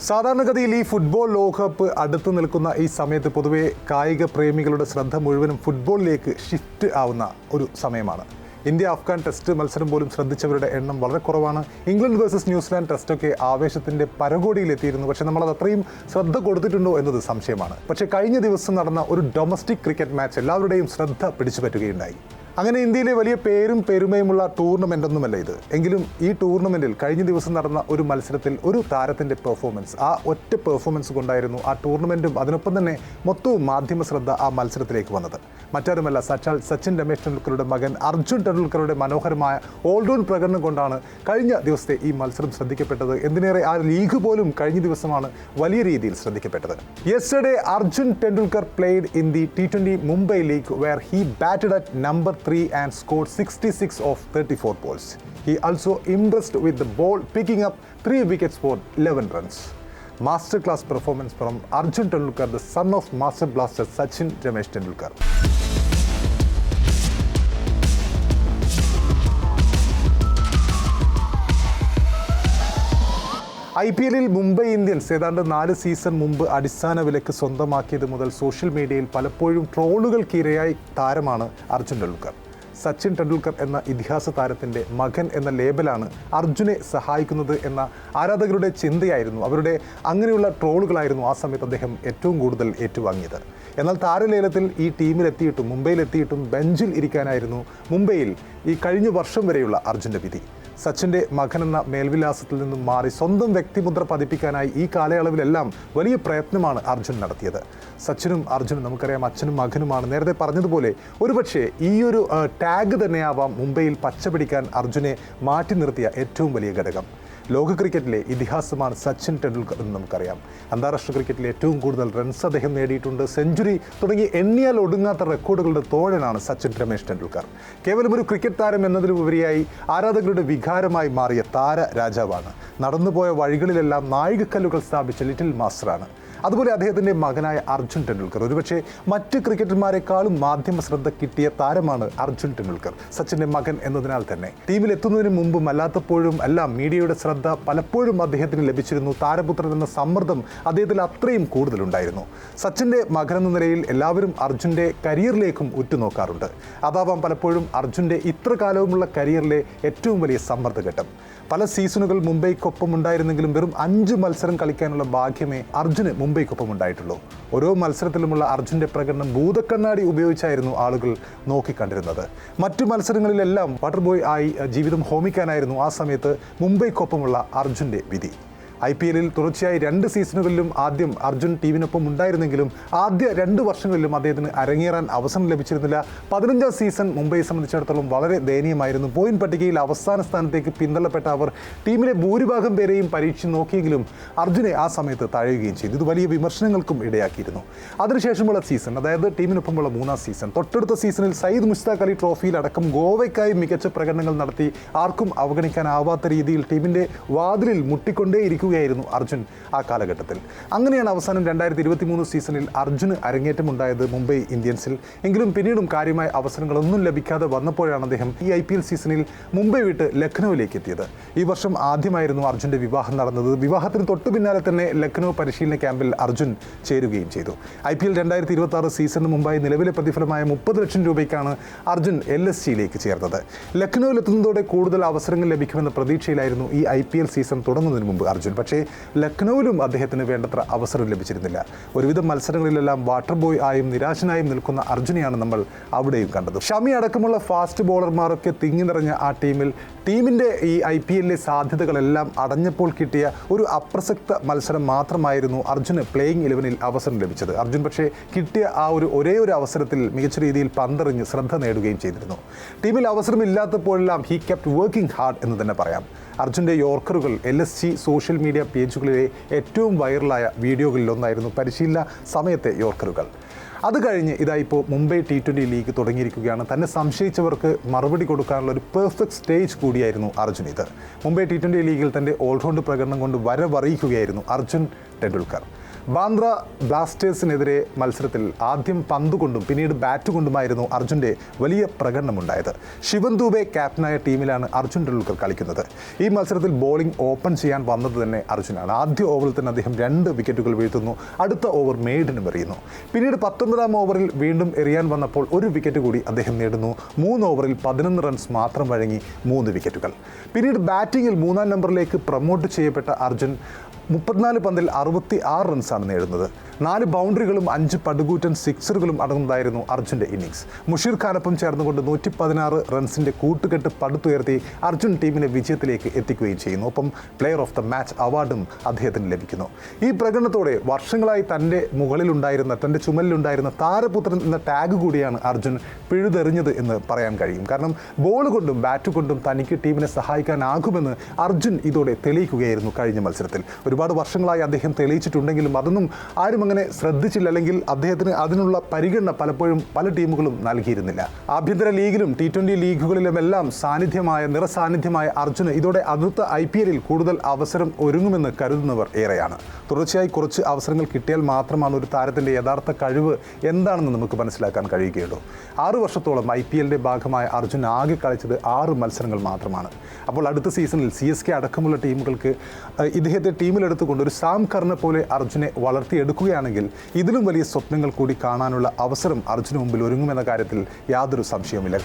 സാധാരണഗതിയിൽ ഈ ഫുട്ബോൾ ലോകകപ്പ് അടുത്ത് നിൽക്കുന്ന ഈ സമയത്ത് പൊതുവെ കായിക പ്രേമികളുടെ ശ്രദ്ധ മുഴുവനും ഫുട്ബോളിലേക്ക് ഷിഫ്റ്റ് ആവുന്ന ഒരു സമയമാണ്. ഇന്ത്യ അഫ്ഗാൻ ടെസ്റ്റ് മത്സരം പോലും ശ്രദ്ധിച്ചവരുടെ എണ്ണം വളരെ കുറവാണ്. ഇംഗ്ലണ്ട് വേഴ്സസ് ന്യൂസിലാൻഡ് ടെസ്റ്റൊക്കെ ആവേശത്തിൻ്റെ പരകോടിയിലെത്തിയിരുന്നു. പക്ഷേ നമ്മളത് അത്രയും ശ്രദ്ധ കൊടുത്തിട്ടുണ്ടോ എന്നത് സംശയമാണ്. പക്ഷേ കഴിഞ്ഞ ദിവസം നടന്ന ഒരു ഡൊമസ്റ്റിക് ക്രിക്കറ്റ് മാച്ച് എല്ലാവരുടെയും ശ്രദ്ധ പിടിച്ചുപറ്റുകയുണ്ടായി. അങ്ങനെ ഇന്ത്യയിലെ വലിയ പേരും പെരുമയുമുള്ള ടൂർണമെൻ്റ് ഒന്നുമല്ല ഇത്. എങ്കിലും ഈ ടൂർണമെൻറ്റിൽ കഴിഞ്ഞ ദിവസം നടന്ന ഒരു മത്സരത്തിൽ ഒരു താരത്തിൻ്റെ പെർഫോമൻസ്, ആ ഒറ്റ പെർഫോമൻസ് കൊണ്ടായിരുന്നു ആ ടൂർണമെൻറ്റും അതിനൊപ്പം തന്നെ മൊത്തവും മാധ്യമ ശ്രദ്ധ ആ മത്സരത്തിലേക്ക് വന്നത്. മറ്റാരുമല്ല, സാക്ഷാൽ സച്ചിൻ രമേശ് ടെണ്ടുൽക്കറുടെ മകൻ അർജുൻ ടെണ്ടുൽക്കറുടെ മനോഹരമായ ഓൾറൗണ്ട് പ്രകടനം കൊണ്ടാണ് കഴിഞ്ഞ ദിവസത്തെ ഈ മത്സരം ശ്രദ്ധിക്കപ്പെട്ടത്. എന്തിനേറെ ആ ലീഗ് പോലും കഴിഞ്ഞ ദിവസമാണ് വലിയ രീതിയിൽ ശ്രദ്ധിക്കപ്പെട്ടത്. Yesterday Arjun Tendulkar played in the T20 Mumbai League where he batted at number 3 and scored 66 of 34 balls. He also impressed with the ball, picking up 3 wickets for 11 runs. Masterclass performance from Arjun Tendulkar, the son of master blaster Sachin Ramesh Tendulkar. IPL-ൽ Mumbai Indians ഏതാണ്ട് 4 season മുമ്പ് അടിസ്ഥാന വിലക്ക് സ്വന്തമാക്കിയത് മുതൽ social മീഡിയയിൽ പലപ്പോഴും ട്രോളുകൾക്കിരയായി താരമാണ് അർജുൻ ടെണ്ടുൽക്കർ. സച്ചിൻ ടെണ്ടുൽക്കർ എന്ന ഇതിഹാസ താരത്തിൻ്റെ മകൻ എന്ന ലേബലാണ് അർജുനെ സഹായിക്കുന്നത് എന്ന ആരാധകരുടെ ചിന്തയായിരുന്നു. അവരുടെ അങ്ങനെയുള്ള ട്രോളുകളായിരുന്നു ആ സമയത്ത് അദ്ദേഹം ഏറ്റവും കൂടുതൽ ഏറ്റുവാങ്ങിയത്. എന്നാൽ താരലേലത്തിൽ ഈ ടീമിലെത്തിയിട്ടും മുംബൈയിലെത്തിയിട്ടും ബെഞ്ചിൽ ഇരിക്കാനായിരുന്നു മുംബൈയിൽ ഈ കഴിഞ്ഞ വർഷം വരെയുള്ള അർജുൻ്റെ വിധി. സച്ചിൻ്റെ മകനെന്ന മേൽവിലാസത്തിൽ നിന്നും മാറി സ്വന്തം വ്യക്തിമുദ്ര പതിപ്പിക്കാനായി ഈ കാലയളവിലെല്ലാം വലിയ പ്രയത്നമാണ് അർജുൻ നടത്തിയത്. സച്ചിനും അർജുനും നമുക്കറിയാം അച്ഛനും മകനുമാണ്. നേരത്തെ പറഞ്ഞതുപോലെ ഒരുപക്ഷെ ഈ ഒരു ടാഗ് തന്നെയാവാം മുംബൈയിൽ പച്ച പിടിക്കാൻ അർജുനെ മാറ്റി നിർത്തിയ ഏറ്റവും വലിയ ഘടകം. ലോക ക്രിക്കറ്റിലെ ഇതിഹാസമാണ് സച്ചിൻ ടെണ്ടുൽക്കർ എന്ന് നമുക്കറിയാം. അന്താരാഷ്ട്ര ക്രിക്കറ്റിൽ ഏറ്റവും കൂടുതൽ റൺസ് അദ്ദേഹം നേടിയിട്ടുണ്ട്. സെഞ്ചുറി തുടങ്ങി എണ്ണിയാൽ ഒടുങ്ങാത്ത റെക്കോർഡുകളുടെ തോഴനാണ് സച്ചിൻ രമേശ് ടെണ്ടുൽക്കർ. കേവലം ഒരു ക്രിക്കറ്റ് താരം എന്നതിലുപരിയായി ആരാധകരുടെ വികാരമായി മാറിയ താര രാജാവാണ്. നടന്നുപോയ വഴികളിലെല്ലാം നാഴികക്കല്ലുകൾ സ്ഥാപിച്ച ലിറ്റിൽ മാസ്റ്ററാണ്. അതുപോലെ അദ്ദേഹത്തിൻ്റെ മകനായ അർജുൻ ടെണ്ടുൽക്കർ ഒരുപക്ഷെ മറ്റ് ക്രിക്കറ്റർമാരെക്കാളും മാധ്യമ ശ്രദ്ധ കിട്ടിയ താരമാണ് അർജുൻ ടെണ്ടുൽക്കർ, സച്ചിൻ്റെ മകൻ എന്നതിനാൽ തന്നെ. ടീമിലെത്തുന്നതിന് മുമ്പും അല്ലാത്തപ്പോഴും എല്ലാം മീഡിയയുടെ ശ്രദ്ധ പലപ്പോഴും അദ്ദേഹത്തിന് ലഭിച്ചിരുന്നു. താരപുത്രൻ എന്ന സമ്മർദ്ദം അദ്ദേഹത്തിൽ അത്രയും കൂടുതലുണ്ടായിരുന്നു. സച്ചിൻ്റെ മകനെന്ന നിലയിൽ എല്ലാവരും അർജുൻ്റെ കരിയറിലേക്കും ഉറ്റുനോക്കാറുണ്ട്. അതാവാം പലപ്പോഴും അർജുൻ്റെ ഇത്ര കാലവുമുള്ള കരിയറിലെ ഏറ്റവും വലിയ സമ്മർദ്ദഘട്ടം. പല സീസണുകൾ മുംബൈക്കൊപ്പം ഉണ്ടായിരുന്നെങ്കിലും വെറും 5 മത്സരം കളിക്കാനുള്ള ഭാഗ്യമേ അർജുന് മുംബൈക്കൊപ്പം ഉണ്ടായിട്ടുള്ളൂ. ഓരോ മത്സരത്തിലുമുള്ള അർജുൻ്റെ പ്രകടനം ഭൂതക്കണ്ണാടി ഉപയോഗിച്ചായിരുന്നു ആളുകൾ നോക്കിക്കണ്ടിരുന്നത്. മറ്റു മത്സരങ്ങളിലെല്ലാം വാട്ടർ ബോയ് ആയി ജീവിതം ഹോമിക്കാനായിരുന്നു ആ സമയത്ത് മുംബൈക്കൊപ്പമുള്ള അർജുൻ്റെ വിധി. IPL-ൽ തുടർച്ചയായി 2 സീസണുകളിലും ആദ്യം അർജുൻ ടീമിനൊപ്പം ഉണ്ടായിരുന്നെങ്കിലും ആദ്യ 2 വർഷങ്ങളിലും അദ്ദേഹത്തിന് അരങ്ങേറാൻ അവസരം ലഭിച്ചിരുന്നില്ല. 15ാം സീസൺ മുംബൈയെ സംബന്ധിച്ചിടത്തോളം വളരെ ദയനീയമായിരുന്നു. പോയിന്റ് പട്ടികയിൽ അവസാന സ്ഥാനത്തേക്ക് പിന്തള്ളപ്പെട്ട അവർ ടീമിലെ ഭൂരിഭാഗം പേരെയും പരീക്ഷിച്ച് നോക്കിയെങ്കിലും അർജുനെ ആ സമയത്ത് തഴയുകയും ചെയ്തു. ഇത് വലിയ വിമർശനങ്ങൾക്കും ഇടയാക്കിയിരുന്നു. അതിനുശേഷമുള്ള സീസൺ, അതായത് ടീമിനൊപ്പമുള്ള 3ാം സീസൺ, തൊട്ടടുത്ത സീസണിൽ സയ്യിദ് മുഷ്താഖ് അലി ട്രോഫിയിലടക്കം ഗോവയ്ക്കായി മികച്ച പ്രകടനങ്ങൾ നടത്തി ആർക്കും അവഗണിക്കാനാവാത്ത രീതിയിൽ ടീമിൻ്റെ വാതിലിൽ മുട്ടിക്കൊണ്ടേയിരിക്കുക ായിരുന്നു അർജുൻ ആ കാലഘട്ടത്തിൽ. അങ്ങനെയാണ് അവസാനം 2023 സീസണിൽ അർജുന് അരങ്ങേറ്റമുണ്ടായത് മുംബൈ ഇന്ത്യൻസിൽ. എങ്കിലും പിന്നീടും കാര്യമായ അവസരങ്ങളൊന്നും ലഭിക്കാതെ വന്നപ്പോഴാണ് അദ്ദേഹം ഈ IPL സീസണിൽ മുംബൈ വിട്ട് ലക്നൌവിലേക്ക് എത്തിയത്. ഈ വർഷം ആദ്യമായിരുന്നു അർജുൻ്റെ വിവാഹം നടന്നത്. വിവാഹത്തിന് തൊട്ടു പിന്നാലെ തന്നെ ലക്നൌ പരിശീലന ക്യാമ്പിൽ അർജുൻ ചേരുകയും ചെയ്തു. IPL 2026 സീസണിന് മുമ്പായി നിലവിലെ പ്രതിഫലമായ 30 ലക്ഷം രൂപയ്ക്കാണ് അർജുൻ LSGയിലേക്ക് ചേർന്നത്. ലക്നൌവിലെത്തുന്നതോടെ കൂടുതൽ അവസരങ്ങൾ ലഭിക്കുമെന്ന പ്രതീക്ഷയിലായിരുന്നു ഈ IPL സീസൺ തുടങ്ങുന്നതിന് മുമ്പ് അർജുൻ. പക്ഷേ ലക്നൌവിലും അദ്ദേഹത്തിന് വേണ്ടത്ര അവസരം ലഭിച്ചിരുന്നില്ല. ഒരുവിധം മത്സരങ്ങളിലെല്ലാം വാട്ടർ ബോയ് ആയും നിരാശനായും നിൽക്കുന്ന അർജുനെയാണ് നമ്മൾ അവിടെയും കണ്ടത്. ഷമി അടക്കമുള്ള ഫാസ്റ്റ് ബോളർമാരൊക്കെ തിങ്ങി നിറഞ്ഞ ആ ടീമിൻ്റെ ഈ IPL-ലെ സാധ്യതകളെല്ലാം അടഞ്ഞപ്പോൾ കിട്ടിയ ഒരു അപ്രസക്ത മത്സരം മാത്രമായിരുന്നു അർജുന് പ്ലേയിങ് 11-ൽ അവസരം ലഭിച്ചത്. അർജുൻ പക്ഷേ കിട്ടിയ ആ ഒരേ ഒരു അവസരത്തിൽ മികച്ച രീതിയിൽ പന്തെറിഞ്ഞ് ശ്രദ്ധ നേടുകയും ചെയ്തിരുന്നു. ടീമിൽ അവസരമില്ലാത്തപ്പോഴെല്ലാം ഹി കെപ്റ്റ് വർക്കിംഗ് ഹാർഡ് എന്ന് തന്നെ പറയാം. അർജുൻ്റെ യോർക്കറുകൾ LSG സോഷ്യൽ മീഡിയ പേജുകളിലെ ഏറ്റവും വൈറലായ വീഡിയോകളിലൊന്നായിരുന്നു പരിശീലന സമയത്തെ യോർക്കറുകൾ. അത് കഴിഞ്ഞ് ഇതായിപ്പോൾ മുംബൈ T20 ലീഗ് തുടങ്ങിയിരിക്കുകയാണ്. തന്നെ സംശയിച്ചവർക്ക് മറുപടി കൊടുക്കാനുള്ള ഒരു പെർഫെക്റ്റ് സ്റ്റേജ് കൂടിയായിരുന്നു അർജുൻ ഇത്. മുംബൈ T20 ലീഗിൽ തൻ്റെ ഓൾറൗണ്ട് പ്രകടനം കൊണ്ട് വരവറിയിക്കുകയായിരുന്നു അർജുൻ ടെണ്ടുൽക്കർ. ബാന്ദ്ര ബ്ലാസ്റ്റേഴ്സിനെതിരെ മത്സരത്തിൽ ആദ്യം പന്ത് കൊണ്ടും പിന്നീട് ബാറ്റ് കൊണ്ടുമായിരുന്നു അർജുൻ്റെ വലിയ പ്രകടനമുണ്ടായത്. ശിവൻ ദൂബെ ക്യാപ്റ്റനായ ടീമിലാണ് അർജുൻ ടെണ്ടുൽക്കർ കളിക്കുന്നത്. ഈ മത്സരത്തിൽ ബോളിംഗ് ഓപ്പൺ ചെയ്യാൻ വന്നത് തന്നെ അർജുനാണ്. ആദ്യ ഓവറിൽ തന്നെ അദ്ദേഹം 2 വിക്കറ്റുകൾ വീഴ്ത്തുന്നു. അടുത്ത ഓവർ മെയ്ഡിനും എറിയുന്നു. പിന്നീട് 19ാം ഓവറിൽ വീണ്ടും എറിയാൻ വന്നപ്പോൾ 1 വിക്കറ്റ് കൂടി അദ്ദേഹം നേടുന്നു. 3 ഓവറിൽ 11 റൺസ് മാത്രം വഴങ്ങി 3 വിക്കറ്റുകൾ. പിന്നീട് ബാറ്റിങ്ങിൽ 3ാം നമ്പറിലേക്ക് പ്രൊമോട്ട് ചെയ്യപ്പെട്ട അർജുൻ 34 പന്തിൽ 66 റൺസാണ് നേടുന്നത്. 4 ബൗണ്ടറികളും 5 പടുകൂറ്റൻ സിക്സറുകളും അടങ്ങുന്നതായിരുന്നു അർജുൻ്റെ ഇന്നിങ്സ്. മുഷീർ ഖാനൊപ്പം ചേർന്നുകൊണ്ട് 116 റൺസിൻ്റെ കൂട്ടുകെട്ട് പടുത്തുയർത്തി അർജുൻ ടീമിനെ വിജയത്തിലേക്ക് എത്തിക്കുകയും ചെയ്യുന്നു. ഒപ്പം പ്ലെയർ ഓഫ് ദ മാച്ച് അവാർഡും അദ്ദേഹത്തിന് ലഭിക്കുന്നു. ഈ പ്രകടനത്തോടെ വർഷങ്ങളായി തൻ്റെ മുകളിലുണ്ടായിരുന്ന, തൻ്റെ ചുമലിലുണ്ടായിരുന്ന താരപുത്രൻ എന്ന ടാഗ് കൂടിയാണ് അർജുൻ പിഴുതെറിഞ്ഞത് എന്ന് പറയാൻ കഴിയും. കാരണം ബോൾ കൊണ്ടും ബാറ്റ് കൊണ്ടും തനിക്ക് ടീമിനെ സഹായിക്കാനാകുമെന്ന് അർജുൻ ഇതോടെ തെളിയിക്കുകയായിരുന്നു കഴിഞ്ഞ മത്സരത്തിൽ. ഒരുപാട് വർഷങ്ങളായി അദ്ദേഹം തെളിയിച്ചിട്ടുണ്ടെങ്കിലും അതൊന്നും ആരും അങ്ങനെ ശ്രദ്ധിച്ചില്ല, അല്ലെങ്കിൽ അദ്ദേഹത്തിന് അതിനുള്ള പരിഗണന പലപ്പോഴും പല ടീമുകളും നൽകിയിരുന്നില്ല. ആഭ്യന്തര ലീഗിലും T20 ലീഗുകളിലുമെല്ലാം നിറസാന്നിധ്യമായ അർജുന് ഇതോടെ അടുത്ത IPL കൂടുതൽ അവസരം ഒരുങ്ങുമെന്ന് കരുതുന്നവർ ഏറെയാണ്. തുടർച്ചയായി കുറച്ച് അവസരങ്ങൾ കിട്ടിയാൽ മാത്രമാണ് ഒരു താരത്തിൻ്റെ യഥാർത്ഥ കഴിവ് എന്താണെന്ന് നമുക്ക് മനസ്സിലാക്കാൻ കഴിയുകയുള്ളൂ. 6 വർഷത്തോളം IPLന്റെ ഭാഗമായ അർജുൻ ആകെ കളിച്ചത് 6 മത്സരങ്ങൾ മാത്രമാണ്. അപ്പോൾ അടുത്ത സീസണിൽ CSK അടക്കമുള്ള ടീമുകൾക്ക് ഇദ്ദേഹത്തെ ടീമിലെടുത്തുകൊണ്ട് ഒരു സാം കർണെ പോലെ അർജുനെ വളർത്തിയെടുക്കുകയാണെങ്കിൽ ഇതിലും വലിയ സ്വപ്നങ്ങൾ കൂടി കാണാനുള്ള അവസരം അർജുന് മുമ്പിൽ ഒരുങ്ങുമെന്ന കാര്യത്തിൽ യാതൊരു സംശയവുമില്ല.